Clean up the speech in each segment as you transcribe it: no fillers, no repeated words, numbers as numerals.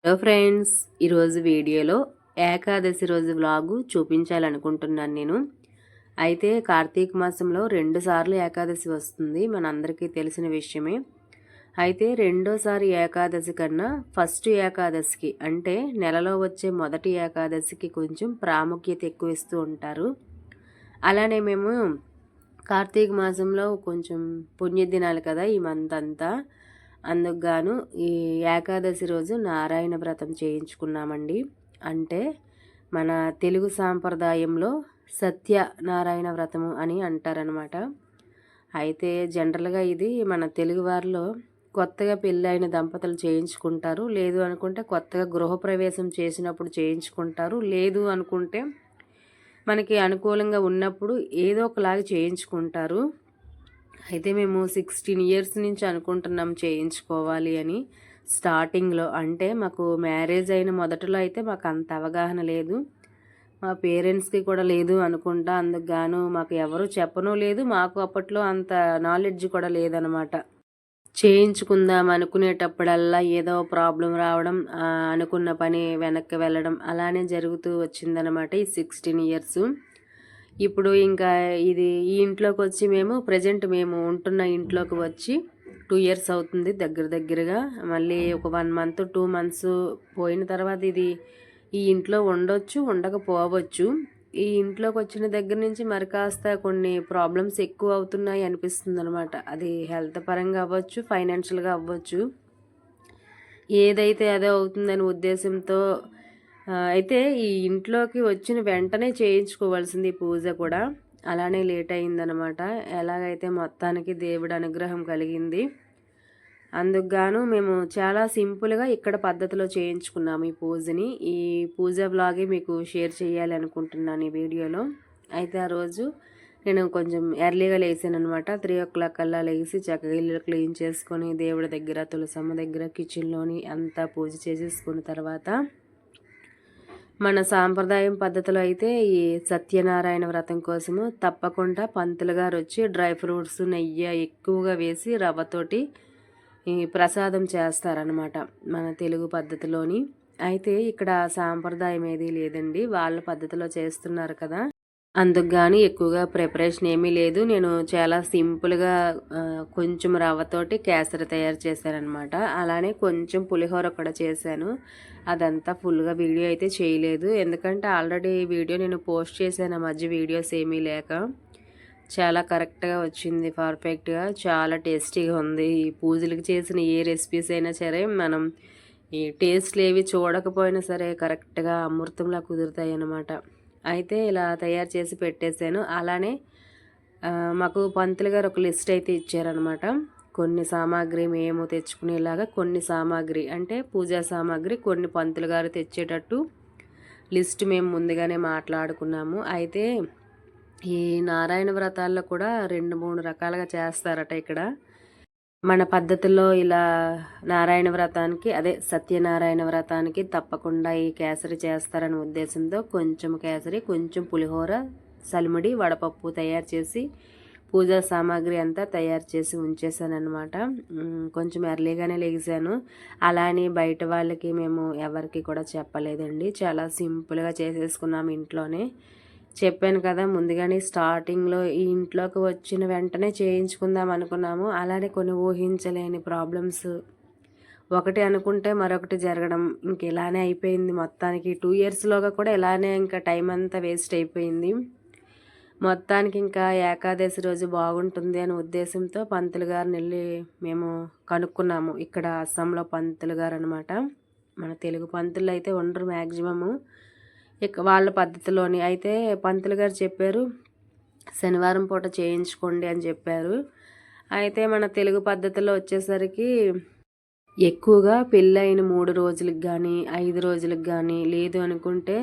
Hello friends, ఈరోజు వీడియోలో ఏకాదశి రోజు వ్లాగు చూపించాలనుకుంటున్నాను నేను. అయితే కార్తీక మాసంలో 2 సార్లు ఏకాదశి వస్తుంది, మనందరికీ తెలిసిన విషయమే. అయితే రెండోసారి ఏకాదశి కన్నా ఫస్ట్ ఏకాదశికి అంటే నెలలో వచ్చే మొదటి ఏకాదశికి కొంచెం ప్రాముఖ్యత ఎక్కువ ఇస్తూ ఉంటారు. అలానే మేము కార్తీక మాసంలో కొంచెం పుణ్యదినాలు కదా ఈ మంత్ అంతా, అందుకు గాను ఈ ఏకాదశి రోజు నారాయణ వ్రతం చేయించుకున్నామండి. అంటే మన తెలుగు సాంప్రదాయంలో సత్యనారాయణ వ్రతము అని అంటారనమాట. అయితే జనరల్గా ఇది మన తెలుగు వారిలో కొత్తగా పెళ్ళైన దంపతులు చేయించుకుంటారు, లేదు అనుకుంటే కొత్తగా గృహప్రవేశం చేసినప్పుడు చేయించుకుంటారు, లేదు అనుకుంటే మనకి అనుకూలంగా ఉన్నప్పుడు ఏదో ఒకలాగా చేయించుకుంటారు. అయితే మేము 16 ఇయర్స్ నుంచి అనుకుంటున్నాం చేయించుకోవాలి అని. స్టార్టింగ్లో అంటే మాకు మ్యారేజ్ అయిన మొదట్లో అయితే మాకు అంత అవగాహన లేదు, మా పేరెంట్స్కి కూడా లేదు అనుకుంటా. అందుకు గాను మాకు ఎవరు చెప్పనూ లేదు, మాకు అప్పట్లో అంత నాలెడ్జ్ కూడా లేదనమాట. చేయించుకుందాం అనుకునేటప్పుడల్లా ఏదో ప్రాబ్లం రావడం, అనుకున్న పని వెనక్కి వెళ్ళడం అలానే జరుగుతూ వచ్చిందనమాట ఈ 16 ఇయర్స్. ఇప్పుడు ఇంకా ఇది ఈ ఇంట్లోకి వచ్చి మేము ఉంటున్న ఇంట్లోకి వచ్చి 2 ఇయర్స్ అవుతుంది దగ్గరగా. మళ్ళీ ఒక 1 మంత్ 2 మంత్స్ పోయిన తర్వాత ఇది ఈ ఇంట్లో ఉండొచ్చు, ఉండకపోవచ్చు. ఈ ఇంట్లోకి వచ్చిన దగ్గర నుంచి మరి కాస్త కొన్ని ప్రాబ్లమ్స్ ఎక్కువ అవుతున్నాయి అనిపిస్తుంది అనమాట. అది హెల్త్ పరంగా అవ్వచ్చు, ఫైనాన్షియల్గా అవ్వచ్చు, ఏదైతే అదే అవుతుందని ఉద్దేశంతో అయితే ఈ ఇంట్లోకి వచ్చిన వెంటనే చేయించుకోవాల్సింది పూజ కూడా. అలానే లేట్ అయిందనమాట. ఎలాగైతే మొత్తానికి దేవుడి అనుగ్రహం కలిగింది. అందుకు గాను మేము చాలా సింపుల్గా ఇక్కడ పద్ధతిలో చేయించుకున్నాము ఈ పూజని. ఈ పూజ వ్లాగే మీకు షేర్ చేయాలి అనుకుంటున్నాను ఈ వీడియోలో. అయితే ఆ రోజు నేను కొంచెం ఎర్లీగా లేసాను అనమాట. 3 o'clock కల్లా లేచి చక్కగా ఇల్లు క్లీన్ చేసుకొని దేవుడి దగ్గర, తులసమ్మ దగ్గర, కిచెన్లోని అంతా పూజ చేసేసుకున్న తర్వాత మన సాంప్రదాయం పద్ధతిలో అయితే ఈ సత్యనారాయణ వ్రతం కోసము తప్పకుండా పంతులు గారు వచ్చి డ్రై ఫ్రూట్స్, నెయ్యి ఎక్కువగా వేసి రవ్వతోటి ఈ ప్రసాదం చేస్తారనమాట మన తెలుగు పద్ధతిలోని. అయితే ఇక్కడ సాంప్రదాయం ఏదీ లేదండి, వాళ్ళ పద్ధతిలో చేస్తున్నారు కదా, అందుకు కానీ ఎక్కువగా ప్రిపరేషన్ ఏమీ లేదు. నేను చాలా సింపుల్గా కొంచెం రవ్వతోటి కేసరి తయారు చేశానమాట. అలానే కొంచెం పులిహోర కూడా చేశాను. అదంతా ఫుల్గా వీడియో అయితే చేయలేదు, ఎందుకంటే ఆల్రెడీ వీడియో నేను పోస్ట్ చేశాను ఆ మధ్య వీడియోస్ ఏమీ లేక. చాలా కరెక్ట్గా వచ్చింది, పర్ఫెక్ట్గా, చాలా టేస్టీగా ఉంది. ఈ పూజలకు చేసిన ఏ రెసిపీస్ అయినా సరే మనం ఈ టేస్ట్లు ఏవి చూడకపోయినా సరే కరెక్ట్గా అమృతంలా కుదురుతాయి అన్నమాట. అయితే ఇలా తయారు చేసి పెట్టేశాను. అలానే మాకు పంతులు గారు ఒక లిస్ట్ అయితే ఇచ్చారనమాట. కొన్ని సామాగ్రి మేము తెచ్చుకునేలాగా, కొన్ని సామాగ్రి అంటే పూజా సామాగ్రి కొన్ని పంతులు గారు తెచ్చేటట్టు లిస్ట్ మేము ముందుగానే మాట్లాడుకున్నాము. అయితే ఈ నారాయణ వ్రతాల్లో కూడా 2-3 రకాలుగా చేస్తారట ఇక్కడ. మన పద్ధతిలో ఇలా నారాయణ వ్రతానికి, అదే సత్యనారాయణ వ్రతానికి తప్పకుండా ఈ కేసరి చేస్తారనే ఉద్దేశంతో కొంచెం కేసరి, కొంచెం పులిహోర, సలిమిడి, వడపప్పు తయారు చేసి పూజా సామాగ్రి అంతా తయారు చేసి ఉంచేసానమాట. కొంచెం ఎర్లీగానే లెగిసాను. అలానే బయట వాళ్ళకి మేము ఎవరికి కూడా చెప్పలేదండి, చాలా సింపుల్గా చేసేసుకున్నాము ఇంట్లోనే. చెప్పాను కదా ముందుగానే స్టార్టింగ్లో, ఈ ఇంట్లోకి వచ్చిన వెంటనే చేయించుకుందాం అనుకున్నాము. అలానే కొన్ని ఊహించలేని ప్రాబ్లమ్స్, ఒకటి అనుకుంటే మరొకటి జరగడం, ఇంక ఇలానే అయిపోయింది మొత్తానికి. 2 ఇయర్స్లోగా కూడా ఇలానే ఇంకా టైం అంతా వేస్ట్ అయిపోయింది. మొత్తానికి ఇంకా ఏకాదశి రోజు బాగుంటుంది అనే ఉద్దేశంతో పంతులు గారిని వెళ్ళి మేము కనుక్కున్నాము. ఇక్కడ అస్సాంలో పంతులు గారు అనమాట. మన తెలుగు పంతులు అయితే ఉండరు మ్యాక్సిమము, ఇక వాళ్ళ పద్ధతిలోని. అయితే పంతులు గారు చెప్పారు శనివారం పూట చేయించుకోండి అని చెప్పారు. అయితే మన తెలుగు పద్ధతిలో వచ్చేసరికి ఎక్కువగా పెళ్ళైన 3 రోజులకు కానీ 5 రోజులకు కానీ, లేదు అనుకుంటే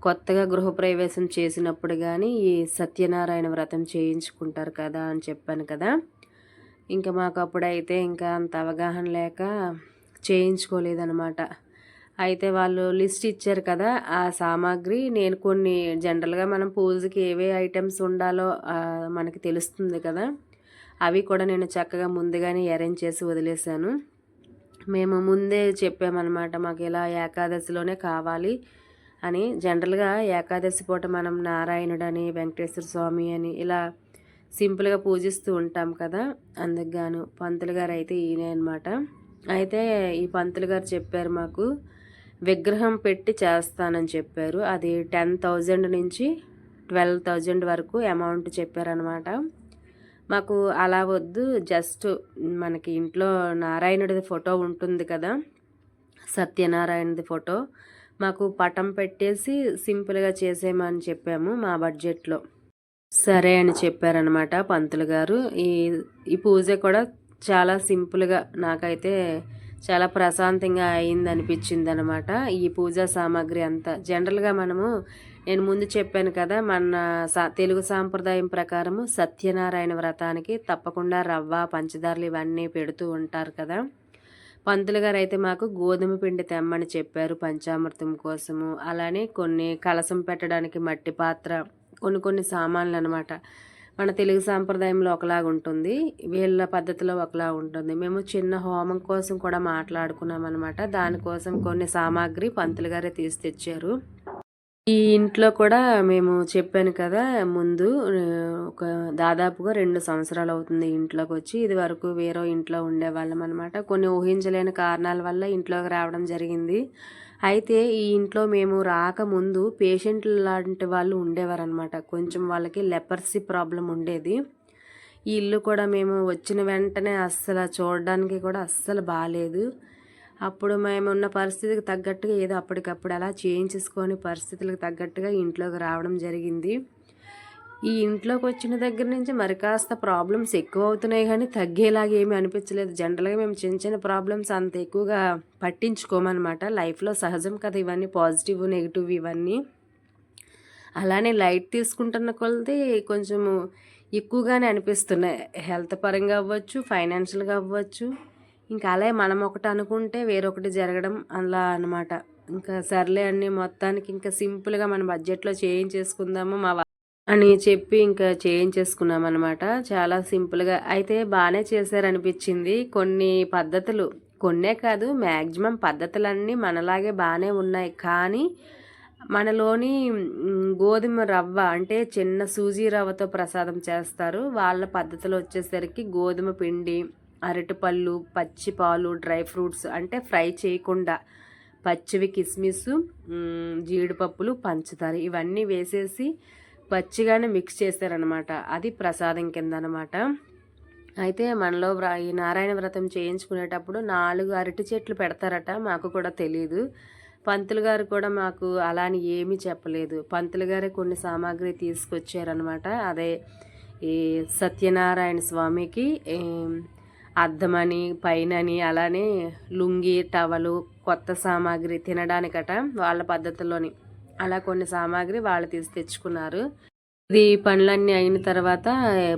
కొత్తగా గృహప్రవేశం చేసినప్పుడు కానీ ఈ సత్యనారాయణ వ్రతం చేయించుకుంటారు కదా అని చెప్పాను కదా. ఇంకా మాకు అప్పుడైతే ఇంకా అంత అవగాహన లేక చేయించుకోలేదనమాట. అయితే వాళ్ళు లిస్ట్ ఇచ్చారు కదా ఆ సామాగ్రి, నేను కొన్ని జనరల్గా మనం పూజకి ఏవే ఐటమ్స్ ఉండాలో మనకి తెలుస్తుంది కదా, అవి కూడా నేను చక్కగా ముందుగానే అరేంజ్ చేసి వదిలేశాను. మేము ముందే చెప్పామన్నమాట, మాకు ఇలా ఏకాదశిలోనే కావాలి అని. జనరల్గా ఏకాదశి పూట మనం నారాయణుడని, వెంకటేశ్వర స్వామి అని ఇలా సింపుల్గా పూజిస్తూ ఉంటాం కదా. అందుకు గాను పంతులు గారు అయితే ఈయనే అనమాట. అయితే ఈ పంతులు గారు చెప్పారు, మాకు విగ్రహం పెట్టి చేస్తానని చెప్పారు. అది 10,000 నుంచి 12,000 వరకు అమౌంట్ చెప్పారనమాట. మాకు అలా వద్దు, జస్ట్ మనకి ఇంట్లో నారాయణుడిది ఫోటో ఉంటుంది కదా, సత్యనారాయణది ఫోటో, మాకు పటం పెట్టేసి సింపుల్గా చేసేయమని చెప్పాము మా బడ్జెట్లో. సరే అని చెప్పారనమాట పంతులు గారు. ఈ పూజ కూడా చాలా సింపుల్గా నాకైతే చాలా ప్రశాంతంగా అయింది అనిపించింది అనమాట. ఈ పూజా సామాగ్రి అంతా జనరల్గా నేను ముందు చెప్పాను కదా, మన తెలుగు సాంప్రదాయం ప్రకారము సత్యనారాయణ వ్రతానికి తప్పకుండా రవ్వ, పంచదారలు ఇవన్నీ పెడుతూ ఉంటారు కదా. పంతులు గారు అయితే మాకు గోధుమ పిండి తెమ్మని చెప్పారు పంచామృతం కోసము. అలానే కొన్ని కలసం పెట్టడానికి మట్టి పాత్ర, కొన్ని సామాన్లు అనమాట. మన తెలుగు సాంప్రదాయంలో ఒకలాగా ఉంటుంది, వీళ్ళ పద్ధతిలో ఒకలా ఉంటుంది. మేము చిన్న హోమం కోసం కూడా మాట్లాడుకున్నాం అనమాట. దానికోసం కొన్ని సామాగ్రి పంతులు గారే తీసి తెచ్చారు. ఈ ఇంట్లో కూడా మేము చెప్పాను కదా ముందు, ఒక దాదాపుగా 2 సంవత్సరాలు అవుతుంది ఇంట్లోకి వచ్చి. ఇది వరకు వేరే ఇంట్లో ఉండేవాళ్ళం అనమాట. కొన్ని ఊహించలేని కారణాల వల్ల ఇంట్లోకి రావడం జరిగింది. అయితే ఈ ఇంట్లో మేము రాకముందు పేషెంట్లు లాంటి వాళ్ళు ఉండేవారనమాట. కొంచెం వాళ్ళకి లెపర్సీ ప్రాబ్లం ఉండేది. ఈ ఇల్లు కూడా మేము వచ్చిన వెంటనే అస్సలు చూడడానికి కూడా అస్సలు బాగాలేదు. అప్పుడు మేము ఉన్న పరిస్థితికి తగ్గట్టుగా ఏదో అప్పటికప్పుడు అలా చేయించేసుకొని పరిస్థితులకు తగ్గట్టుగా ఇంట్లోకి రావడం జరిగింది. ఈ ఇంట్లోకి వచ్చిన దగ్గర నుంచి మరి కాస్త ప్రాబ్లమ్స్ ఎక్కువ అవుతున్నాయి, కానీ తగ్గేలాగా ఏమీ అనిపించలేదు. జనరల్గా మేము చిన్న చిన్న ప్రాబ్లమ్స్ అంత ఎక్కువగా పట్టించుకోమన్నమాట. లైఫ్లో సహజం కదా ఇవన్నీ, పాజిటివ్ నెగిటివ్ ఇవన్నీ. అలానే లైట్ తీసుకుంటున్న కొలది కొంచెము ఎక్కువగానే అనిపిస్తున్నాయి. హెల్త్ పరంగా అవ్వచ్చు, ఫైనాన్షియల్గా అవ్వచ్చు. ఇంకా అలా మనం ఒకటి అనుకుంటే వేరొకటి జరగడం అలా అనమాట. ఇంకా సర్లే అన్నీ మొత్తానికి ఇంకా సింపుల్గా మన బడ్జెట్లో చేయించేసుకుందాము అని చెప్పి ఇంకా చేయించేసుకున్నాం అనమాట. చాలా సింపుల్గా అయితే బాగానే చేశారనిపించింది. కొన్ని పద్ధతులు, కొన్నే కాదు మ్యాక్సిమం పద్ధతులన్నీ మనలాగే బాగానే ఉన్నాయి. కానీ మనలోని గోధుమ రవ్వ అంటే చిన్న సూజీ రవ్వతో ప్రసాదం చేస్తారు. వాళ్ళ పద్ధతులు వచ్చేసరికి గోధుమ పిండి, అరటిపళ్ళు, పచ్చి పాలు, డ్రై ఫ్రూట్స్ అంటే ఫ్రై చేయకుండా పచ్చివి, కిస్మిస్, జీడిపప్పులు, పంచదార ఇవన్నీ వేసేసి పచ్చిగానే మిక్స్ చేశారనమాట. అది ప్రసాదం కింద అనమాట. అయితే మనలో ఈ నారాయణ వ్రతం చేయించుకునేటప్పుడు 4 అరటి చెట్లు పెడతారట. మాకు కూడా తెలియదు. పంతులు గారు కూడా మాకు అలా అని ఏమీ చెప్పలేదు. పంతులు గారే కొన్ని సామాగ్రి తీసుకొచ్చారనమాట. అదే ఈ సత్యనారాయణ స్వామికి అద్దమని, పైనని, అలానే లుంగి, టవలు, కొత్త సామాగ్రి తినడానికట వాళ్ళ పద్ధతిలోని అలా కొన్ని సామాగ్రి వాళ్ళు తీసి తెచ్చుకున్నారు. ఇది పనులన్నీ అయిన తర్వాత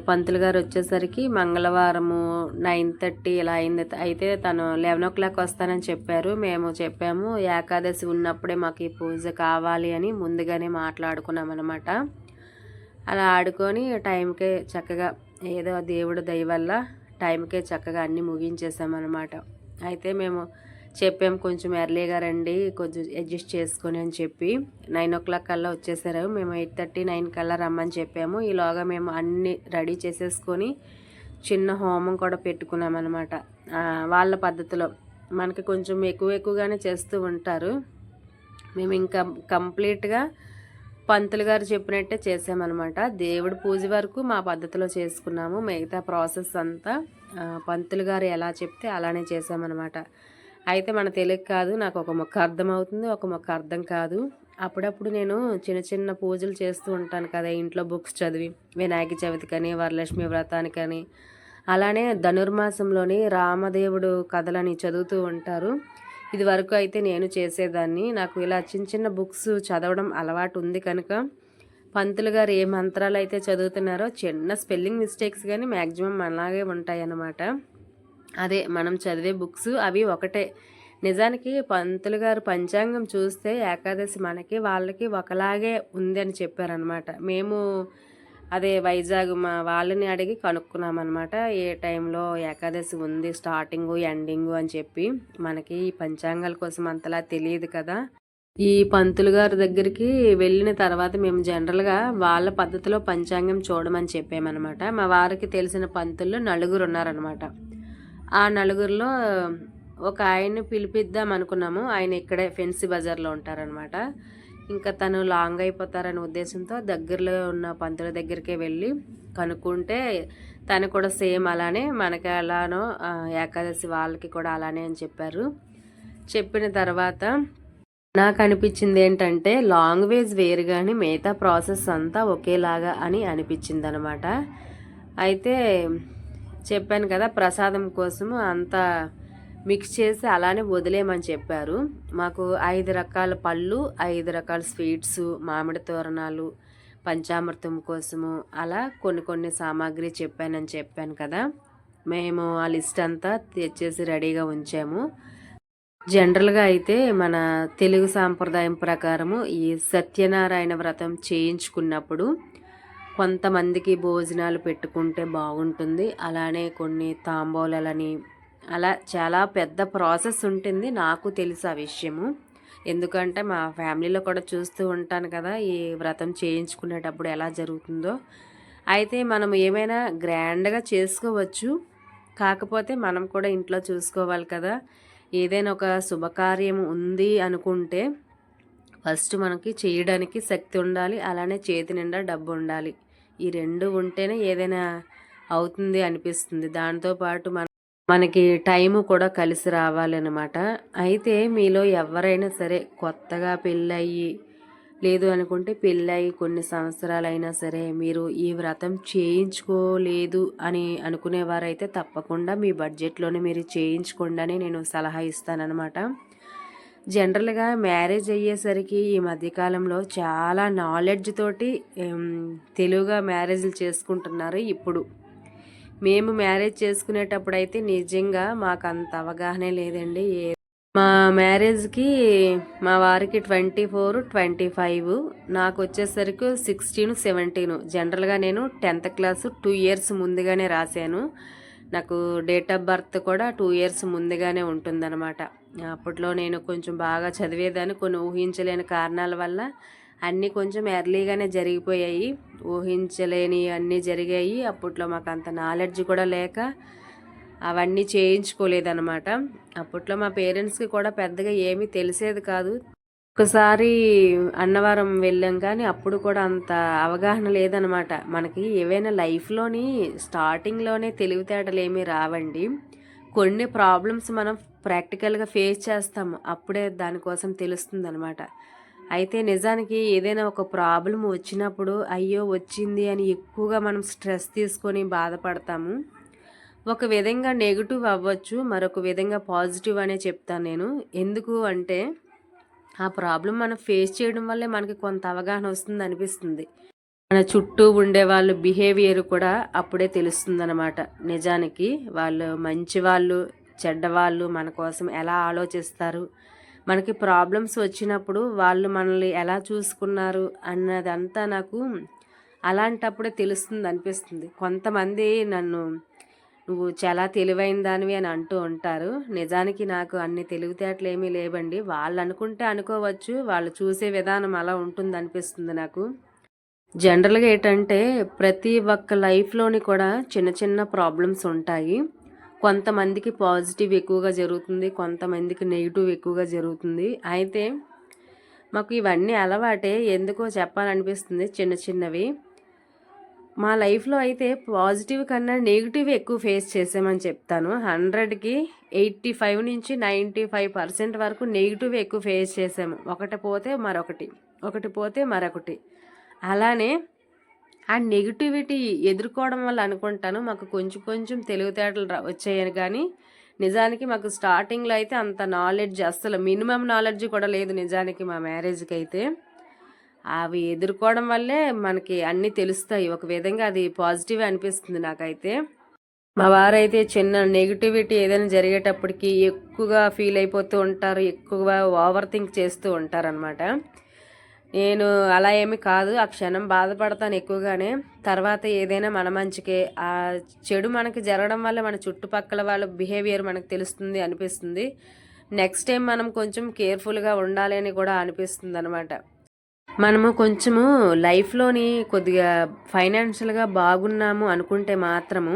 పంతులు గారు వచ్చేసరికి మంగళవారము 9:30 ఇలా అయింది. అయితే తను 11 o'clock వస్తానని చెప్పారు. మేము చెప్పాము ఏకాదశి ఉన్నప్పుడే మాకు ఈ పూజ కావాలి అని ముందుగానే మాట్లాడుకున్నాం అనమాట. అలా ఆడుకొని టైంకే చక్కగా ఏదో దేవుడు దయ వల్ల టైంకే చక్కగా అన్నీ ముగించేసామన్నమాట. అయితే మేము చెప్పాము కొంచెం ఎర్లీగా రండి, కొంచెం అడ్జస్ట్ చేసుకొని అని చెప్పి 9 o'clock కల్లా వచ్చేసారు. మేము 8:30, 9 కల్లా రమ్మని చెప్పాము. ఈలోగా మేము అన్నీ రెడీ చేసేసుకొని చిన్న హోమం కూడా పెట్టుకున్నామన్నమాట. వాళ్ళ పద్ధతిలో మనకి కొంచెం ఎక్కువగానే చేస్తూ ఉంటారు. మేము ఇంకా కంప్లీట్గా పంతులు గారు చెప్పినట్టే చేసామన్నమాట. దేవుడి పూజ వరకు మా పద్ధతిలో చేసుకున్నాము. మిగతా ప్రాసెస్ అంతా పంతులు గారు ఎలా చెప్తే అలానే చేసామన్నమాట. అయితే మన తెలుగు కాదు, నాకు ఒక మొక్క అర్థమవుతుంది, ఒక మొక్క అర్థం కాదు. అప్పుడప్పుడు నేను చిన్న చిన్న పూజలు చేస్తూ ఉంటాను కదా ఇంట్లో బుక్స్ చదివి, వినాయక చవితికని, వరలక్ష్మి వ్రతానికని, అలానే ధనుర్మాసంలోని రామదేవుడు కథలని చదువుతూ ఉంటారు. ఇది వరకు అయితే నేను చేసేదాన్ని. నాకు ఇలా చిన్న చిన్న బుక్స్ చదవడం అలవాటు ఉంది కనుక పంతులు గారు ఏ మంత్రాలు అయితే చదువుతున్నారో చిన్న స్పెల్లింగ్ మిస్టేక్స్ కానీ మ్యాక్సిమం అలాగే ఉంటాయి అన్నమాట. అదే మనం చదివే బుక్స్ అవి ఒకటే. నిజానికి పంతులు గారు పంచాంగం చూస్తే ఏకాదశి మనకి వాళ్ళకి ఒకలాగే ఉంది అని చెప్పారనమాట. మేము అదే వైజాగ్ మా వాళ్ళని అడిగి కనుక్కున్నాం అనమాట. ఏ టైంలో ఏకాదశి ఉంది స్టార్టింగు ఎండింగు అని చెప్పి. మనకి ఈ పంచాంగాల కోసం అంతలా తెలియదు కదా. ఈ పంతులు గారి దగ్గరికి వెళ్ళిన తర్వాత మేము జనరల్గా వాళ్ళ పద్ధతిలో పంచాంగం చూడమని చెప్పామన్నమాట. మా వారికి తెలిసిన పంతులు నలుగురు ఉన్నారనమాట. ఆ నలుగురిలో ఒక ఆయన్ని పిలిపిద్దాం అనుకున్నాము. ఆయన ఇక్కడే ఫెన్సీ బజార్లో ఉంటారనమాట. ఇంకా తను లాంగ్ అయిపోతారనే ఉద్దేశంతో దగ్గరలో ఉన్న పంతుల దగ్గరికే వెళ్ళి కనుక్కుంటే తను కూడా సేమ్ అలానే మనకి అలానో ఏకాదశి వాళ్ళకి కూడా అలానే అని చెప్పారు. చెప్పిన తర్వాత నాకు అనిపించింది ఏంటంటే లాంగ్వేజ్ వేరు కానీ మిగతా ప్రాసెస్ అంతా ఒకేలాగా అని అనిపించింది అనమాట. అయితే చెప్పాను కదా ప్రసాదం కోసము అంతా మిక్స్ చేసి అలానే వదిలేయమని చెప్పారు. మాకు 5 రకాల పళ్ళు, 5 రకాల స్వీట్స్, మామిడి తోరణాలు, పంచామృతం కోసము అలా కొన్ని సామాగ్రి చెప్పాను కదా. మేము ఆ లిస్ట్ అంతా తెచ్చేసి రెడీగా ఉంచాము. జనరల్గా అయితే మన తెలుగు సాంప్రదాయం ప్రకారము ఈ సత్యనారాయణ వ్రతం చేయించుకున్నప్పుడు కొంతమందికి భోజనాలు పెట్టుకుంటే బాగుంటుంది. అలానే కొన్ని తాంబూలాలని అలా చాలా పెద్ద ప్రాసెస్ ఉంటుంది. నాకు తెలుసు ఆ విషయము. ఎందుకంటే మా ఫ్యామిలీలో కూడా చూస్తూ ఉంటాను కదా ఈ వ్రతం చేయించుకునేటప్పుడు ఎలా జరుగుతుందో. అయితే మనం ఏమైనా గ్రాండ్గా చేసుకోవచ్చు, కాకపోతే మనం కూడా ఇంట్లో చూసుకోవాలి కదా. ఏదైనా ఒక శుభకార్యం ఉంది అనుకుంటే ఫస్ట్ మనకి చేయడానికి శక్తి ఉండాలి, అలానే చేతి నిండా డబ్బు ఉండాలి. ఈ రెండు ఉంటేనే ఏదైనా అవుతుంది అనిపిస్తుంది. దాంతోపాటు మనకి టైము కూడా కలిసి రావాలన్నమాట. అయితే మీలో ఎవరైనా సరే కొత్తగా పెళ్ళయి లేదు అనుకుంటే పెళ్ళయి కొన్ని సంవత్సరాలైనా సరే మీరు ఈ వ్రతం చేయించుకోలేదు అని అనుకునేవారైతే తప్పకుండా మీ బడ్జెట్లోనే మీరు చేయించుకోండి అని నేను సలహా ఇస్తానన్నమాట. జనరల్గా మ్యారేజ్ అయ్యేసరికి ఈ మధ్యకాలంలో చాలా నాలెడ్జ్ తోటి తెలుగుగా మ్యారేజ్లు చేసుకుంటున్నారు. ఇప్పుడు మేము మ్యారేజ్ చేసుకునేటప్పుడు అయితే నిజంగా మాకు అంత అవగాహనే లేదండి. మా మ్యారేజ్కి మా వారికి 24, 25, నాకు వచ్చేసరికి 16, 17. జనరల్గా నేను 10th క్లాసు 2 years ముందుగానే రాశాను. నాకు డేట్ ఆఫ్ బర్త్ కూడా 2 years ముందుగానే ఉంటుందన్నమాట. అప్పట్లో నేను కొంచెం బాగా చదివేదాన్ని. కొన్ని ఊహించలేని కారణాల వల్ల అన్నీ కొంచెం ఎర్లీగానే జరిగిపోయాయి. ఊహించలేని అన్నీ జరిగాయి. అప్పట్లో మాకు అంత నాలెడ్జ్ కూడా లేక అవన్నీ చేయించుకోలేదన్నమాట. అప్పట్లో మా పేరెంట్స్కి కూడా పెద్దగా ఏమీ తెలిసేది కాదు. ఒకసారి అన్నవరం వెళ్ళాం కానీ అప్పుడు కూడా అంత అవగాహన లేదనమాట. మనకి ఏవైనా లైఫ్లోని స్టార్టింగ్లోనే తెలివితేటలు ఏమీ రావండి. కొన్ని ప్రాబ్లమ్స్ మనం ప్రాక్టికల్గా ఫేస్ చేస్తాము, అప్పుడే దానికోసం తెలుస్తుంది అనమాట. అయితే నిజానికి ఏదైనా ఒక ప్రాబ్లం వచ్చినప్పుడు అయ్యో వచ్చింది అని ఎక్కువగా మనం స్ట్రెస్ తీసుకొని బాధపడతాము. ఒక విధంగా నెగిటివ్ అవ్వచ్చు, మరొక విధంగా పాజిటివ్ అనే చెప్తాను నేను. ఎందుకు అంటే ఆ ప్రాబ్లం మనం ఫేస్ చేయడం వల్లే మనకి కొంత అవగాహన వస్తుంది అనిపిస్తుంది. మన చుట్టూ ఉండే వాళ్ళ బిహేవియర్ కూడా అప్పుడే తెలుస్తుంది అనమాట. నిజానికి వాళ్ళు మంచి వాళ్ళు చెడ్డవాళ్ళు మన కోసం ఎలా ఆలోచిస్తారు, మనకి ప్రాబ్లమ్స్ వచ్చినప్పుడు వాళ్ళు మనల్ని ఎలా చూసుకున్నారు అన్నదంతా నాకు అలాంటప్పుడే తెలుస్తుంది అనిపిస్తుంది. కొంతమంది నన్ను నువ్వు చాలా తెలివైన దానివి అని అంటూ ఉంటారు. నిజానికి నాకు అన్ని తెలివితేటలు ఏమీ లేవండి. వాళ్ళు అనుకుంటే అనుకోవచ్చు, వాళ్ళు చూసే విధానం అలా ఉంటుంది అనిపిస్తుంది నాకు. జనరల్గా ఏంటంటే ప్రతి ఒక్క లైఫ్లోని కూడా చిన్న చిన్న ప్రాబ్లమ్స్ ఉంటాయి. కొంతమందికి పాజిటివ్ ఎక్కువగా జరుగుతుంది, కొంతమందికి నెగిటివ్ ఎక్కువగా జరుగుతుంది. అయితే మాకు ఇవన్నీ అలవాటే, ఎందుకో చెప్పాలనిపిస్తుంది చిన్న చిన్నవి. మా లైఫ్లో అయితే పాజిటివ్ కన్నా నెగిటివ్ ఎక్కువ ఫేస్ చేసామని చెప్తాను. 100కి 85 నుంచి 95% వరకు నెగిటివ్ ఎక్కువ ఫేస్ చేసాము. ఒకటి పోతే మరొకటి, ఒకటి పోతే మరొకటి. అలానే ఆ నెగిటివిటీ ఎదుర్కోవడం వల్ల అనుకుంటాను మాకు కొంచెం కొంచెం తెలివితేటలు వచ్చాయని. కానీ నిజానికి మాకు స్టార్టింగ్లో అయితే అంత నాలెడ్జ్ అస్సలు మినిమం నాలెడ్జ్ కూడా లేదు నిజానికి. మా మ్యారేజ్కి అయితే అవి ఎదుర్కోవడం వల్లే మనకి అన్నీ తెలుస్తాయి. ఒక విధంగా అది పాజిటివ్ అనిపిస్తుంది నాకైతే. మా వారైతే చిన్న నెగిటివిటీ ఏదైనా జరిగేటప్పటికి ఎక్కువగా ఫీల్ అయిపోతూ ఉంటారు, ఎక్కువగా ఓవర్ థింక్ చేస్తూ ఉంటారనమాట. నేను అలా ఏమి కాదు. ఆ క్షణం బాధపడతాను ఎక్కువగానే. తర్వాత ఏదైనా మన మంచికే. ఆ చెడు మనకి జరగడం వల్ల మన చుట్టుపక్కల వాళ్ళ బిహేవియర్ మనకు తెలుస్తుంది అనిపిస్తుంది. నెక్స్ట్ టైం మనం కొంచెం కేర్‌ఫుల్‌గా ఉండాలి అని కూడా అనిపిస్తుందనమాట. మనము కొంచెము లైఫ్‌లోని కొద్దిగా ఫైనాన్షియల్‌గా బాగున్నాము అనుకుంటే మాత్రము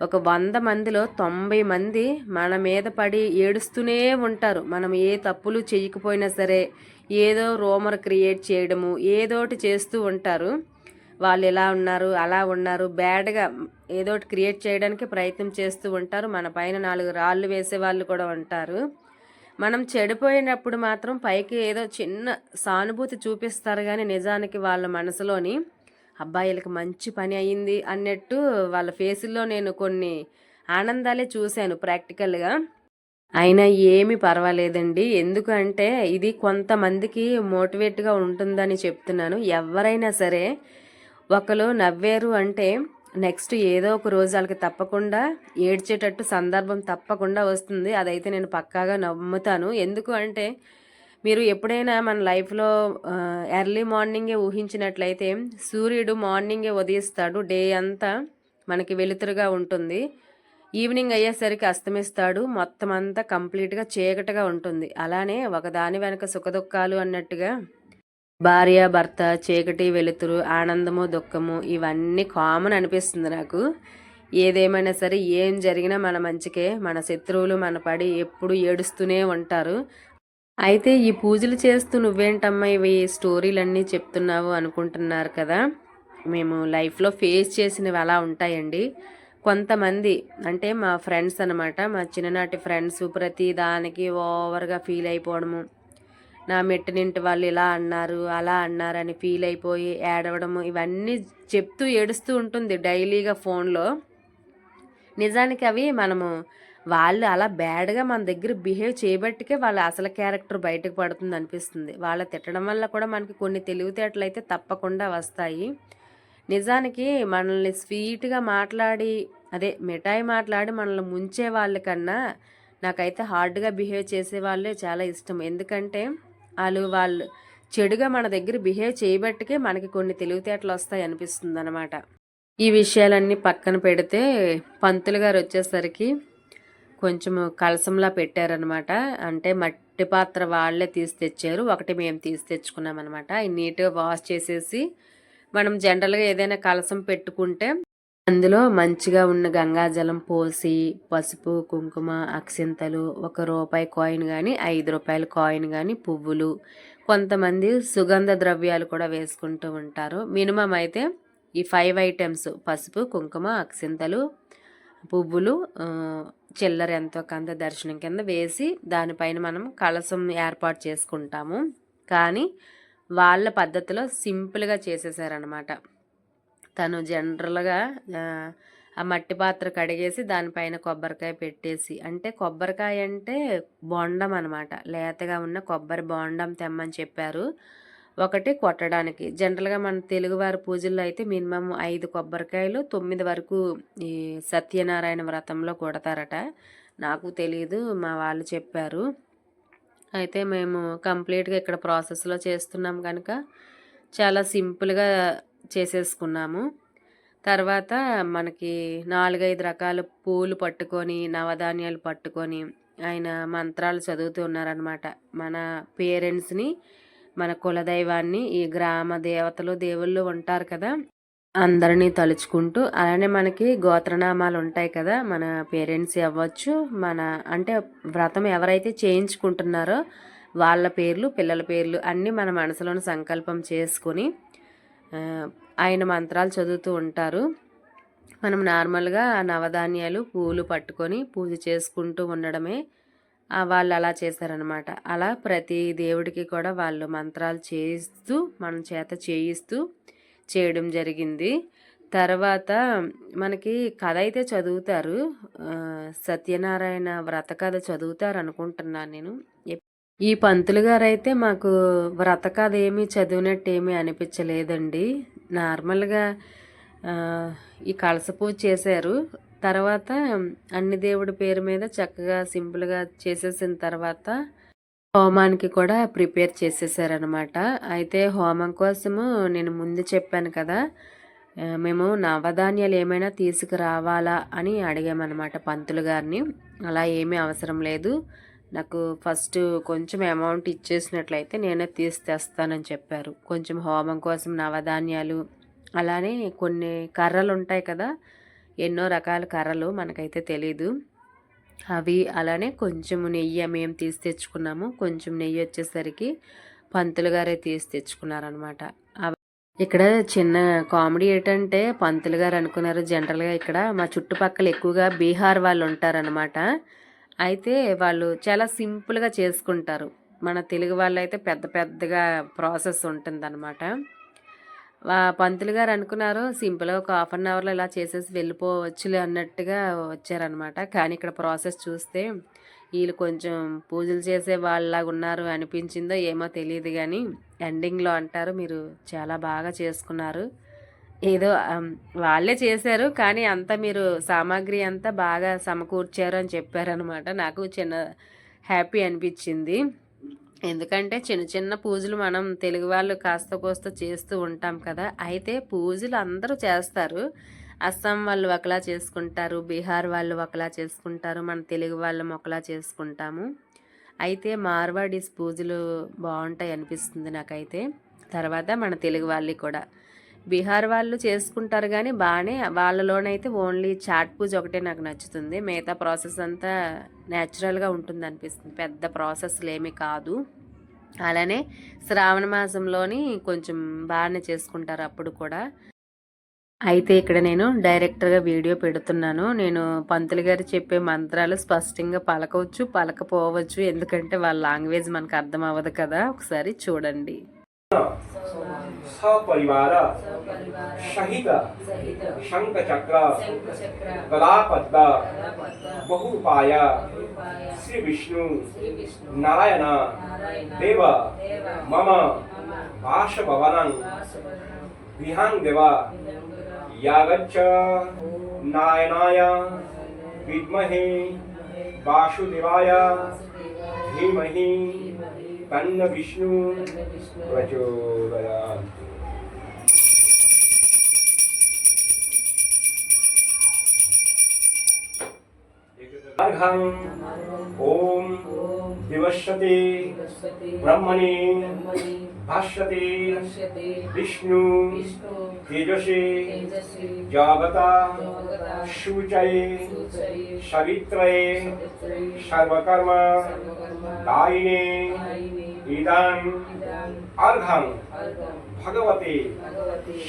ఒక 100 మందిలో 90 మంది మన మీద పడి ఏడుస్తూనే ఉంటారు. మనం ఏ తప్పులు చేయకపోయినా సరే ఏదో రూమర్ క్రియేట్ చేయడము ఏదోటి చేస్తూ ఉంటారు. వాళ్ళు ఎలా ఉన్నారు అలా ఉన్నారు బ్యాడ్గా ఏదోటి క్రియేట్ చేయడానికి ప్రయత్నం చేస్తూ ఉంటారు. మన పైన 4 రాళ్ళు వేసే వాళ్ళు కూడా ఉంటారు. మనం చెడిపోయినప్పుడు మాత్రం పైకి ఏదో చిన్న సానుభూతి చూపిస్తారు కానీ నిజానికి వాళ్ళ మనసులోని అబ్బాయిలకి మంచి పని అయ్యింది అన్నట్టు వాళ్ళ ఫేసుల్లో నేను కొన్ని ఆనందాలే చూశాను ప్రాక్టికల్గా. అయినా ఏమీ పర్వాలేదండి. ఎందుకంటే ఇది కొంతమందికి మోటివేట్‌గా ఉంటుందని చెప్తున్నాను. ఎవరైనా సరే ఒకళ్ళు నవ్వారు అంటే నెక్స్ట్ ఏదో ఒక రోజు ఆళ్ళకి తప్పకుండా ఏడ్చేటట్టు సందర్భం తప్పకుండా వస్తుంది. అదైతే నేను పక్కాగా నమ్ముతాను. ఎందుకు అంటే మీరు ఎప్పుడైనా మన లైఫ్‌లో ఎర్లీ మార్నింగే ఊహించినట్లయితే సూర్యుడు మార్నింగే ఉదయిస్తాడు. డే అంతా మనకి వెలుతురుగా ఉంటుంది. ఈవినింగ్ అయ్యేసరికి అస్తమిస్తాడు. మొత్తం అంతా కంప్లీట్‌గా చీకటిగా ఉంటుంది. అలానే ఒకదాని వెనక సుఖదుఖాలు అన్నట్టుగా భార్య, భర్త, చీకటి, వెలుతురు, ఆనందము, దుఃఖము ఇవన్నీ కామన్ అనిపిస్తుంది నాకు. ఏదేమైనా సరే ఏం జరిగినా మన మంచికే. మన శత్రువులు మన పడి ఎప్పుడు ఏడుస్తూనే ఉంటారు. అయితే ఈ పూజలు చేస్తూ నువ్వేంటమ్మా ఇవి స్టోరీలన్నీ చెప్తున్నావు అనుకుంటున్నారు కదా! మేము లైఫ్‌లో ఫేస్ చేసినవి అలా ఉంటాయండి. కొంతమంది అంటే మా ఫ్రెండ్స్ అనమాట. మా చిన్ననాటి ఫ్రెండ్స్ ప్రతి దానికి ఓవర్‌గా ఫీల్ అయిపోవడము. నా మెట్టినింటి వాళ్ళు ఇలా అన్నారు, అలా అన్నారని ఫీల్ అయిపోయి ఏడవడము ఇవన్నీ చెప్తూ ఏడుస్తూ ఉంటుంది డైలీగా ఫోన్‌లో. నిజానికి అవి మనము వాళ్ళు అలా బ్యాడ్‌గా మన దగ్గర బిహేవ్ చేయబట్టికే వాళ్ళ అసలు క్యారెక్టర్ బయటకు పడుతుంది అనిపిస్తుంది. వాళ్ళ తిట్టడం వల్ల కూడా మనకి కొన్ని తెలివితేటలైతే తప్పకుండా వస్తాయి. నిజానికి మనల్ని స్వీట్‌గా మాట్లాడి అదే మిఠాయి మాట్లాడి మనల్ని ముంచే వాళ్ళకన్నా నాకైతే హార్డ్‌గా బిహేవ్ చేసే వాళ్ళే చాలా ఇష్టం. ఎందుకంటే వాళ్ళు చెడుగా మన దగ్గర బిహేవ్ చేయబట్టికే మనకి కొన్ని తెలివితేటలు వస్తాయి అనిపిస్తుందనమాట. ఈ విషయాలన్నీ పక్కన పెడితే పంతులు గారు వచ్చేసరికి కొంచెము కలసంలా పెట్టారనమాట. అంటే మట్టి పాత్ర వాళ్ళే తీసి తెచ్చారు. ఒకటి మేము తీసి తెచ్చుకున్నామనమాట. అయి నీట్‌గా వాష్ చేసేసి మనం జనరల్‌గా ఏదైనా కలసం పెట్టుకుంటే అందులో మంచిగా ఉన్న గంగాజలం పోసి పసుపు, కుంకుమ, అక్షింతలు, రూ. 1 కాయిన్ గానీ, రూ. 5 కాయిన్ గానీ, పువ్వులు, కొంతమంది సుగంధ ద్రవ్యాలు కూడా వేసుకుంటూ ఉంటారు. మినిమమ్ అయితే ఈ 5 ఐటెమ్స్ పసుపు, కుంకుమ, అక్షింతలు, పువ్వులు, చిల్లర ఎంతో కొంత దర్శనం కింద వేసి దానిపైన మనం కలసం ఏర్పాటు చేసుకుంటాము. కానీ వాళ్ళ పద్ధతిలో సింపుల్‌గా చేసేసారనమాట. తను జనరల్‌గా ఆ మట్టి పాత్ర కడిగేసి దానిపైన కొబ్బరికాయ పెట్టేసి అంటే కొబ్బరికాయ అంటే బొండం అనమాట. లేతగా ఉన్న కొబ్బరి బొండం తెమ్మని చెప్పారు. ఒకటి కొట్టడానికి. జనరల్‌గా మన తెలుగువారి పూజల్లో అయితే మినిమమ్ 5 కొబ్బరికాయలు 9 వరకు ఈ సత్యనారాయణ వ్రతంలో కొడతారట. నాకు తెలీదు. మా వాళ్ళు చెప్పారు. అయితే మేము కంప్లీట్‌గా ఇక్కడ ప్రాసెస్‌లో చేస్తున్నాం కనుక చాలా సింపుల్‌గా చేసేసుకున్నాము. తర్వాత మనకి 4, 5 రకాల పూలు పట్టుకొని, నవధాన్యాలు పట్టుకొని ఆయన మంత్రాలు చదువుతూ ఉన్నారనమాట. మన పేరెంట్స్‌ని, మన కులదైవాన్ని, ఈ గ్రామ దేవతలు, దేవుళ్ళు ఉంటారు కదా! అందరినీ తలుచుకుంటూ అలానే మనకి గోత్రనామాలు ఉంటాయి కదా! మన పేరెంట్స్ అవ్వచ్చు, మన అంటే వ్రతం ఎవరైతే చేయించుకుంటున్నారో వాళ్ళ పేర్లు, పిల్లల పేర్లు అన్నీ మన మనసులోని సంకల్పం చేసుకొని ఆయన మంత్రాలు చదువుతూ ఉంటారు. మనం నార్మల్‌గా నవధాన్యాలు, పూలు పట్టుకొని పూజ చేసుకుంటూ ఉండడమే. వాళ్ళు అలా చేశారనమాట. అలా ప్రతి దేవుడికి కూడా వాళ్ళు మంత్రాలు చేయిస్తూ, మన చేత చేయిస్తూ చేయడం జరిగింది. తర్వాత మనకి కథ అయితే చదువుతారు. సత్యనారాయణ వ్రత కథ చదువుతారనుకుంటున్నాను నేను. ఈ పంతులు గారైతే మాకు వ్రత కథ ఏమీ చదివినట్టేమీ అనిపించలేదండి. నార్మల్‌గా ఈ కలస పూజ చేశారు. తర్వాత అన్ని దేవుడి పేరు మీద చక్కగా సింపుల్‌గా చేసేసిన తర్వాత హోమానికి కూడా ప్రిపేర్ చేసేసారనమాట. అయితే హోమం కోసము నేను ముందు చెప్పాను కదా, మేము నవధాన్యాలు ఏమైనా తీసుకురావాలా అని అడిగామన్నమాట పంతులు గారిని. అలా ఏమీ అవసరం లేదు, నాకు ఫస్ట్ కొంచెం అమౌంట్ ఇచ్చేసినట్లయితే నేనే తీసి తెస్తానని చెప్పారు. కొంచెం హోమం కోసం నవధాన్యాలు, అలానే కొన్ని కర్రలు ఉంటాయి కదా, ఎన్నో రకాల కర్రలు మనకైతే తెలీదు అవి, అలానే కొంచెం నెయ్యి మేము తీసి తెచ్చుకున్నాము. కొంచెం నెయ్యి వచ్చేసరికి పంతులు గారే తీసి తెచ్చుకున్నారనమాట. ఇక్కడ చిన్న కామెడీ ఏంటంటే పంతులు గారు అనుకున్నారు, జనరల్గా ఇక్కడ మా చుట్టుపక్కల ఎక్కువగా బీహార్ వాళ్ళు ఉంటారనమాట. అయితే వాళ్ళు చాలా సింపుల్గా చేసుకుంటారు. మన తెలుగు వాళ్ళు అయితే పెద్ద పెద్దగా ప్రాసెస్ ఉంటుందన్నమాట. పంతులు గారు అనుకున్నారు సింపుల్గా ఒక హాఫ్ అన్ అవర్లో ఇలా చేసేసి వెళ్ళిపోవచ్చులే అన్నట్టుగా వచ్చారనమాట. కానీ ఇక్కడ ప్రాసెస్ చూస్తే వీళ్ళు కొంచెం పూజలు చేసే వాళ్ళలాగా ఉన్నారు అనిపించిందో ఏమో తెలియదు, కానీ ఎండింగ్లో అంటారు మీరు చాలా బాగా చేసుకున్నారు, ఏదో వాళ్ళే చేశారు కానీ అంతా మీరు సామాగ్రి అంతా బాగా సమకూర్చారు అని చెప్పారనమాట. నాకు చిన్న హ్యాపీ అనిపించింది. ఎందుకంటే చిన్న చిన్న పూజలు మనం తెలుగు వాళ్ళు కాస్త కోస్త చేస్తూ ఉంటాం కదా. అయితే పూజలు అందరూ చేస్తారు, అస్సాం వాళ్ళు ఒకలా చేసుకుంటారు, బీహార్ వాళ్ళు ఒకలా చేసుకుంటారు, మన తెలుగు వాళ్ళం ఒకలా చేసుకుంటాము. అయితే మార్వాడీస్ పూజలు బాగుంటాయి అనిపిస్తుంది నాకైతే. తర్వాత మన తెలుగు వాళ్ళు కూడా బీహార్ వాళ్ళు చేసుకుంటారు కానీ బాగానే, వాళ్ళలోనైతే ఓన్లీ చాట్ పూజ ఒకటే నాకు నచ్చుతుంది. మిగతా ప్రాసెస్ అంతా న్యాచురల్గా ఉంటుంది అనిపిస్తుంది, పెద్ద ప్రాసెస్లు ఏమీ కాదు. అలానే శ్రావణ మాసంలోని కొంచెం బాగానే చేసుకుంటారు అప్పుడు కూడా. అయితే ఇక్కడ నేను డైరెక్టర్గా వీడియో పెడుతున్నాను. నేను పంతులు గారు చెప్పే మంత్రాలు స్పష్టంగా పలకవచ్చు పలకపోవచ్చు, ఎందుకంటే వాళ్ళ లాంగ్వేజ్ మనకు అర్థం అవ్వదు కదా. ఒకసారి చూడండి. सपरिवार सहित शंख चक्र गदापद्म बहुपाय श्री विष्णु नारायण देव मम वासभवनं विहान देव यागच्छ नारायणाय विद्महे वासुदेवाय धीमहि तन्न विष्णु प्रचोदयात्। अर्घं ओम दिवस्यते ब्रह्मणि भाष्यते विष्णु तेजसे जागता शुचये सवित्रये सर्वकर्म दायिने इदं अर्घं भगवते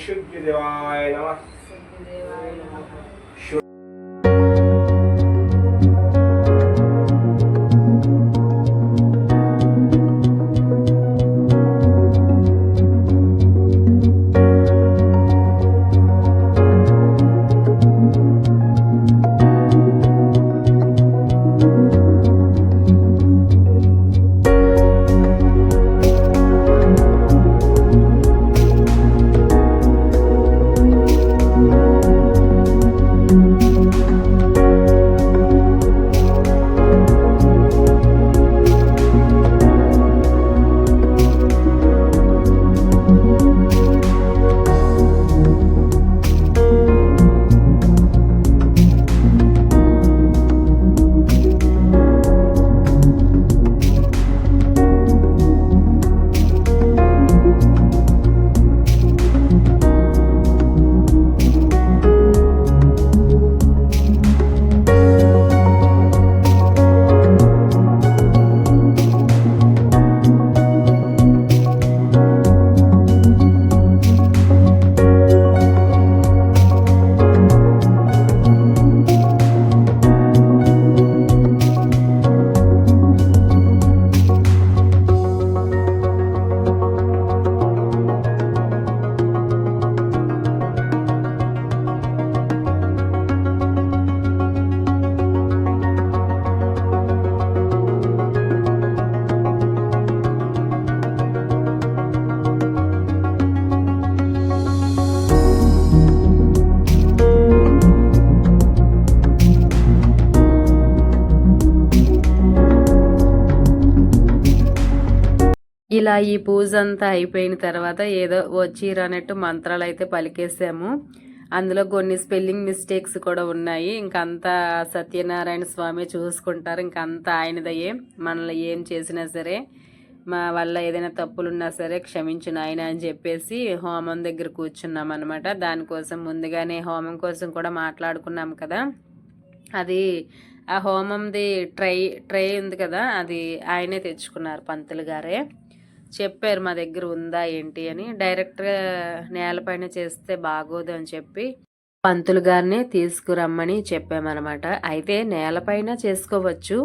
शुद्धदेवाय नमः। ఇలా ఈ పూజ అంతా అయిపోయిన తర్వాత ఏదో వచ్చిరన్నట్టు మంత్రాలు అయితే పలికేసాము. అందులో కొన్ని స్పెల్లింగ్ మిస్టేక్స్ కూడా ఉన్నాయి. ఇంకంతా సత్యనారాయణ స్వామి చూసుకుంటారు. ఇంకంతా ఆయనదయ్యే. మనల్ని ఏం చేసినా సరే, మా వల్ల ఏదైనా తప్పులున్నా సరే క్షమించు నాయన అని చెప్పేసి హోమం దగ్గర కూర్చున్నాం అనమాట. దానికోసం ముందుగానే హోమం కోసం కూడా మాట్లాడుకున్నాం కదా. అది ఆ హోమంది ట్రై ఉంది కదా, అది ఆయనే తెచ్చుకున్నారు, పంతులు గారే చెప్పారు మా దగ్గర ఉందా ఏంటి అని. డైరెక్ట్గా నేలపైన చేస్తే బాగోదు అని చెప్పి పంతులు గారిని తీసుకురమ్మని చెప్పామన్నమాట. అయితే నేలపైన చేసుకోవచ్చు.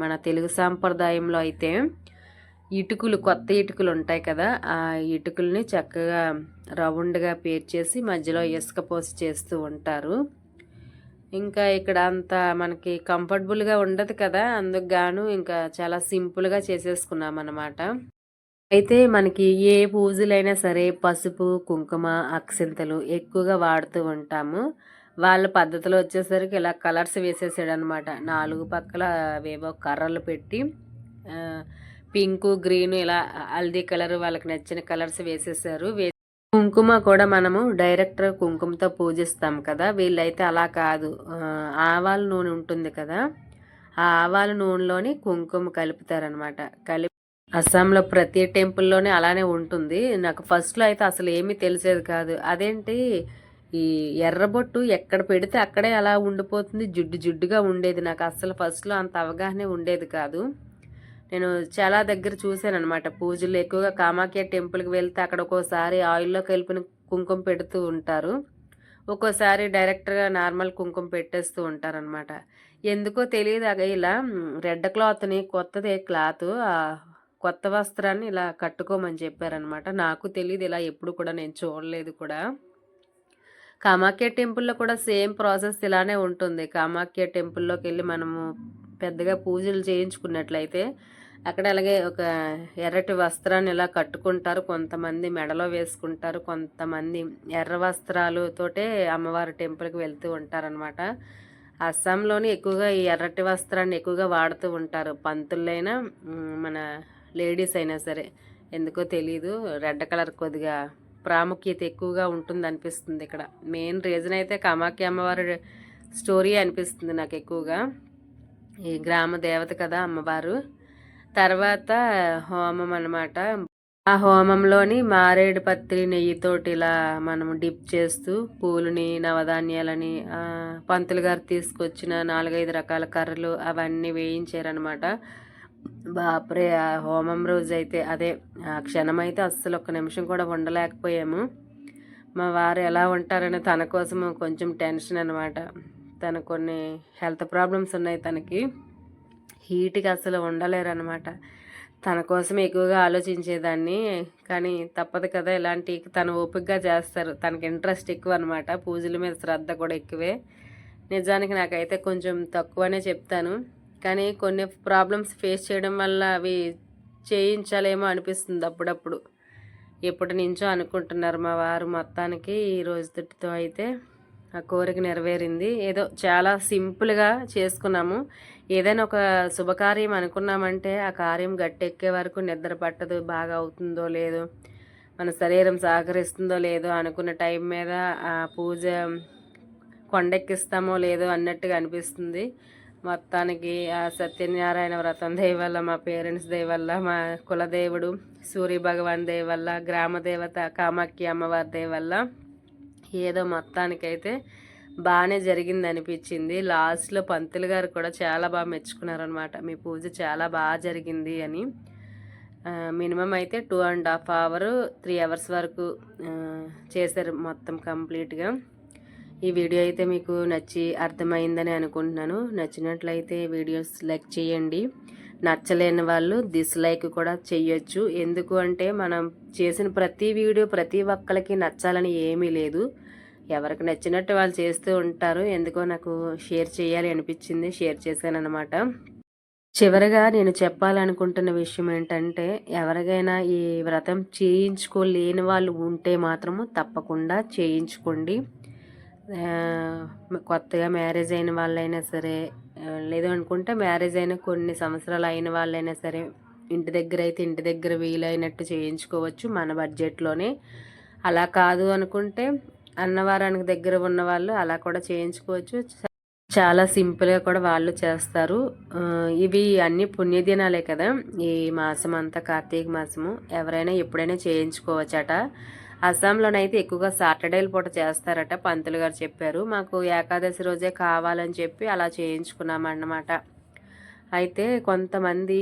మన తెలుగు సాంప్రదాయంలో అయితే ఇటుకలు, కొత్త ఇటుకలు ఉంటాయి కదా, ఆ ఇటుకల్ని చక్కగా రౌండ్గా పేర్చేసి మధ్యలో ఇసుక పోసి చేస్తూ ఉంటారు. ఇంకా ఇక్కడ అంత మనకి కంఫర్టబుల్గా ఉండదు కదా, అందుకు గాను ఇంకా చాలా సింపుల్గా చేసేసుకున్నాం అన్నమాట. అయితే మనకి ఏ పూజలైనా సరే పసుపు, కుంకుమ, అక్షింతలు ఎక్కువగా వాడుతూ ఉంటాము. వాళ్ళ పద్ధతిలో వచ్చేసరికి ఇలా కలర్స్ వేసేసాడనమాట. 4 పక్కల అవేవో కర్రలు పెట్టి పింకు, గ్రీను, ఇలా హల్దీ కలర్ వాళ్ళకి నచ్చిన కలర్స్ వేసేసారు. కుంకుమ కూడా మనము డైరెక్ట్ కుంకుమతో పూజిస్తాం కదా, వీళ్ళైతే అలా కాదు. ఆవాల నూనె ఉంటుంది కదా, ఆ ఆవాల నూనెలోని కుంకుమ కలుపుతారనమాట. అస్సాంలో ప్రతి టెంపుల్లోనే అలానే ఉంటుంది. నాకు ఫస్ట్లో అయితే అసలు ఏమీ తెలిసేది కాదు. అదేంటి ఈ ఎర్రబొట్టు ఎక్కడ పెడితే అక్కడే అలా ఉండిపోతుంది, జిడ్డు జిడ్డుగా ఉండేది. నాకు అసలు ఫస్ట్లో అంత అవగాహన ఉండేది కాదు. నేను చాలా దగ్గర చూశాను అనమాట. పూజలు ఎక్కువగా కామాఖ్య టెంపుల్కి వెళ్తే అక్కడ ఒక్కోసారి ఆయిల్లో కలిపిన కుంకుమ పెడుతూ ఉంటారు, ఒక్కోసారి డైరెక్ట్గా నార్మల్ కుంకుమ పెట్టేస్తూ ఉంటారనమాట. ఎందుకో తెలియదు, ఇలా రెడ్ క్లాత్ని, కొత్తదే క్లాత్, కొత్త వస్త్రాన్ని ఇలా కట్టుకోమని చెప్పారనమాట. నాకు తెలియదు, ఇలా ఎప్పుడు కూడా నేను చూడలేదు కూడా. కామాఖ్య టెంపుల్లో కూడా సేమ్ ప్రాసెస్ ఇలానే ఉంటుంది. కామాఖ్య టెంపుల్లోకి వెళ్ళి మనము పెద్దగా పూజలు చేయించుకున్నట్లయితే అక్కడ అలాగే ఒక ఎర్రటి వస్త్రాన్ని ఇలా కట్టుకుంటారు, కొంతమంది మెడలో వేసుకుంటారు, కొంతమంది ఎర్ర వస్త్రాలతోటే అమ్మవారి టెంపుల్కి వెళ్తూ ఉంటారనమాట. అస్సాంలోని ఎక్కువగా ఈ ఎర్రటి వస్త్రాన్ని ఎక్కువగా వాడుతూ ఉంటారు, పంతులైనా మన లేడీస్ అయినా సరే. ఎందుకో తెలీదు, రెడ్ కలర్ కొద్దిగా ప్రాముఖ్యత ఎక్కువగా ఉంటుంది అనిపిస్తుంది ఇక్కడ. మెయిన్ రీజన్ అయితే కామాఖ్య అమ్మవారి స్టోరీ అనిపిస్తుంది నాకు ఎక్కువగా. ఈ గ్రామ దేవత కదా అమ్మవారు. తర్వాత హోమం అన్నమాట. ఆ హోమంలోని మారేడు పత్రి నెయ్యితోటి ఇలా మనము డిప్ చేస్తూ పూలని, నవధాన్యాలని, పంతులు గారు తీసుకొచ్చిన 4-5 రకాల కర్రలు అవన్నీ వేయించారనమాట. బాప్రే, ఆ హోమం రోజు అయితే అదే ఆ క్షణం అయితే అస్సలు ఒక్క నిమిషం కూడా ఉండలేకపోయాము. మా వారు ఎలా ఉంటారని తన కోసము కొంచెం టెన్షన్ అనమాట. తనకు కొన్ని హెల్త్ ప్రాబ్లమ్స్ ఉన్నాయి తనకి, హీట్కి అసలు ఉండలేరనమాట. తన కోసం ఎక్కువగా ఆలోచించేదాన్ని, కానీ తప్పదు కదా, ఇలాంటి తను ఓపికగా చేస్తారు. తనకి ఇంట్రెస్ట్ ఎక్కువ అనమాట, పూజల మీద శ్రద్ధ కూడా ఎక్కువే. నిజానికి నాకైతే కొంచెం తక్కువనే చెప్తాను, కానీ కొన్ని ప్రాబ్లమ్స్ ఫేస్ చేయడం వల్ల అవి చేయించాలేమో అనిపిస్తుంది అప్పుడప్పుడు. ఎప్పటి నుంచో అనుకుంటున్నారు మా వారు. మొత్తానికి ఈ రోజుతో అయితే ఆ కోరిక నెరవేరింది. ఏదో చాలా సింపుల్గా చేసుకున్నాము. ఏదైనా ఒక శుభకార్యం అనుకున్నామంటే ఆ కార్యం గట్టెక్కే వరకు నిద్ర పట్టదు, బాగా అవుతుందో లేదో, మన శరీరం సహకరిస్తుందో లేదో, అనుకున్న టైం మీద ఆ పూజ కొండెక్కిస్తామో లేదో అన్నట్టుగా అనిపిస్తుంది. మొత్తానికి ఆ సత్యనారాయణ వ్రతం దయ వల్ల, మా పేరెంట్స్ దయ వల్ల, మా కులదేవుడు సూర్య భగవాన్ దయ వల్ల, గ్రామ దేవత కామాఖ్య అమ్మవారి దయ వల్ల ఏదో మొత్తానికైతే బాగానే జరిగింది అనిపించింది. లాస్ట్లో పంతులు గారు కూడా చాలా బాగా మెచ్చుకున్నారనమాట, మీ పూజ చాలా బాగా జరిగింది అని. మినిమం అయితే 2.5 hours 3 hours వరకు చేశారు మొత్తం కంప్లీట్గా. ఈ వీడియో అయితే మీకు నచ్చి అర్థమైందని అనుకుంటున్నాను. నచ్చినట్లయితే వీడియోస్ లైక్ చేయండి, నచ్చలేని వాళ్ళు డిస్లైక్ కూడా చేయొచ్చు. ఎందుకు అంటే మనం చేసిన ప్రతి వీడియో ప్రతి ఒక్కరికి నచ్చాలని ఏమీ లేదు, ఎవరికి నచ్చినట్టు వాళ్ళు చేస్తూ ఉంటారు. ఎందుకో నాకు షేర్ చేయాలి అనిపించింది, షేర్ చేశాను అనమాట. చివరగా నేను చెప్పాలనుకుంటున్న విషయం ఏంటంటే, ఎవరికైనా ఈ వ్రతం చేయించుకోలేని వాళ్ళు ఉంటే మాత్రము తప్పకుండా చేయించుకోండి. కొత్తగా మ్యారేజ్ అయిన వాళ్ళైనా సరే, లేదు అనుకుంటే మ్యారేజ్ అయిన కొన్ని సంవత్సరాలు అయిన వాళ్ళైనా సరే, ఇంటి దగ్గర అయితే ఇంటి దగ్గర వీలైనట్టు చేయించుకోవచ్చు మన బడ్జెట్లోనే. అలా కాదు అనుకుంటే అన్నవరానికి దగ్గర ఉన్న వాళ్ళు అలా కూడా చేయించుకోవచ్చు. చాలా సింపుల్గా కూడా వాళ్ళు చేస్తారు. ఇవి అన్ని పుణ్యదినాలే కదా, ఈ మాసం అంతా కార్తీక మాసము. ఎవరైనా ఎప్పుడైనా చేయించుకోవచ్చట. అస్సాంలోనైతే ఎక్కువగా సాటర్డేల పూట చేస్తారట, పంతులు గారు చెప్పారు. మాకు ఏకాదశి రోజే కావాలని చెప్పి అలా చేయించుకున్నామన్నమాట. అయితే కొంతమంది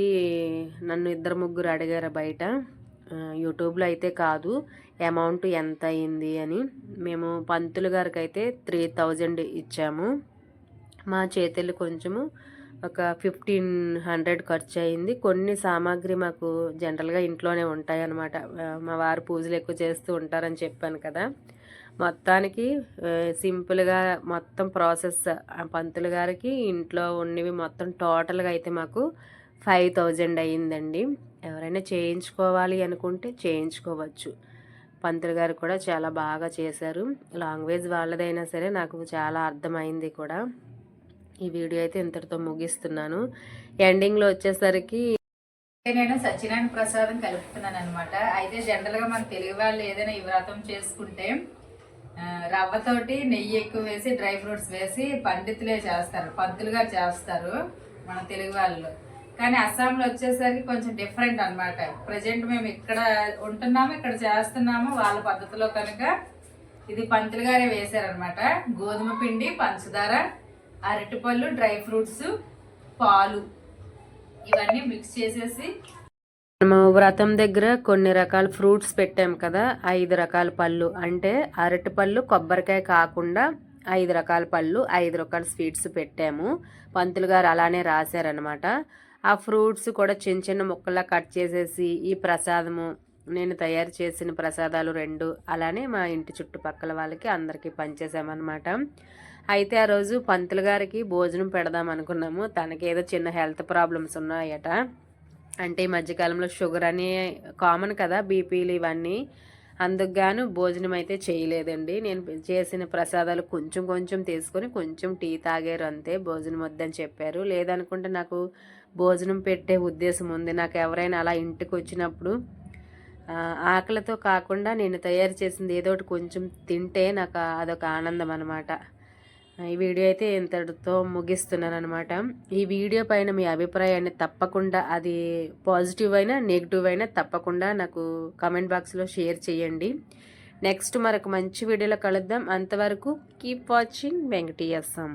నన్ను 2-3 అడిగారు బయట, యూట్యూబ్లో అయితే కాదు, అమౌంట్ ఎంత అయింది అని. మేము పంతులు గారికి అయితే 3000 ఇచ్చాము. మా చేతులు కొంచెము ఒక 1500 ఖర్చు అయింది. కొన్ని సామాగ్రి మాకు జనరల్గా ఇంట్లోనే ఉంటాయి అన్నమాట. మా వారు పూజలు ఎక్కువ చేస్తూ ఉంటారని చెప్పాను కదా. మొత్తానికి సింపుల్గా మొత్తం ప్రాసెస్ పంతులు గారికి ఇంట్లో ఉన్నవి మొత్తం టోటల్గా అయితే మాకు 5000 అయ్యిందండి. ఎవరైనా చేయించుకోవాలి అనుకుంటే చేయించుకోవచ్చు. పంతులు గారు కూడా చాలా బాగా చేశారు. లాంగ్వేజ్ వాళ్ళదైనా సరే నాకు చాలా అర్థమైంది కూడా. ఈ వీడియో అయితే ఇంతటితో ముగిస్తున్నాను. ఎండింగ్లో వచ్చేసరికి నేను సత్యనారాయణ ప్రసాదం కలుపుతున్నాను అనమాట. అయితే జనరల్గా మన తెలుగు వాళ్ళు ఏదైనా ఈ వ్రతం చేసుకుంటే రవ్వతోటి నెయ్యి ఎక్కువ వేసి డ్రై ఫ్రూట్స్ వేసి పండితులే చేస్తారు, పంతులు గారు చేస్తారు మన తెలుగు వాళ్ళు. కానీ అస్సాంలో వచ్చేసరికి కొంచెం డిఫరెంట్ అనమాట. ప్రజెంట్ మేము ఇక్కడ ఉంటున్నాము, ఇక్కడ చేస్తున్నాము వాళ్ళ పద్ధతిలో కనుక ఇది పంతులు గారే వేశారనమాట. గోధుమ పిండి, పంచదార, అరటిపళ్ళు, డ్రై ఫ్రూట్స్, పాలు ఇవన్నీ మిక్స్ చేసేసి మనము వ్రతం దగ్గర కొన్ని రకాల ఫ్రూట్స్ పెట్టాం కదా, 5 రకాల పళ్ళు, అంటే అరటిపళ్ళు, కొబ్బరికాయ కాకుండా 5 రకాల పళ్ళు, 5 రకాల స్వీట్స్ పెట్టాము. పంతులు గారు అలానే రాశారనమాట. ఆ ఫ్రూట్స్ కూడా చిన్న చిన్న ముక్కల్లా కట్ చేసేసి ఈ ప్రసాదము నేను తయారు చేసిన ప్రసాదాలు 2 అలానే మా ఇంటి చుట్టుపక్కల వాళ్ళకి అందరికీ పంచేసామన్నమాట. అయితే ఆ రోజు పంతులు గారికి భోజనం పెడదాం అనుకున్నాము. తనకి ఏదో చిన్న హెల్త్ ప్రాబ్లమ్స్ ఉన్నాయట. అంటే ఈ మధ్యకాలంలో షుగర్ అని కామన్ కదా, బీపీలు ఇవన్నీ. అందుకు గాను భోజనం అయితే చేయలేదండి. నేను చేసిన ప్రసాదాలు కొంచెం కొంచెం తీసుకొని కొంచెం టీ తాగారు అంతే, భోజనం వద్దని చెప్పారు. లేదనుకుంటే నాకు భోజనం పెట్టే ఉద్దేశం ఉంది. నాకు ఎవరైనా అలా ఇంటికి వచ్చినప్పుడు ఆకలితో కాకుండా నేను తయారు చేసింది ఏదో ఒకటి కొంచెం తింటే నాకు అదొక ఆనందం అనమాట. ఈ వీడియో అయితే ఇంతటితో ముగిస్తున్నాను అనమాట. ఈ వీడియో పైన మీ అభిప్రాయాన్ని తప్పకుండా, అది పాజిటివ్ అయినా నెగిటివ్ అయినా తప్పకుండా నాకు కామెంట్ బాక్స్లో షేర్ చేయండి. నెక్స్ట్ మరొక మంచి వీడియోలో కలుద్దాం. అంతవరకు కీప్ వాచింగ్ వెంకటేశం.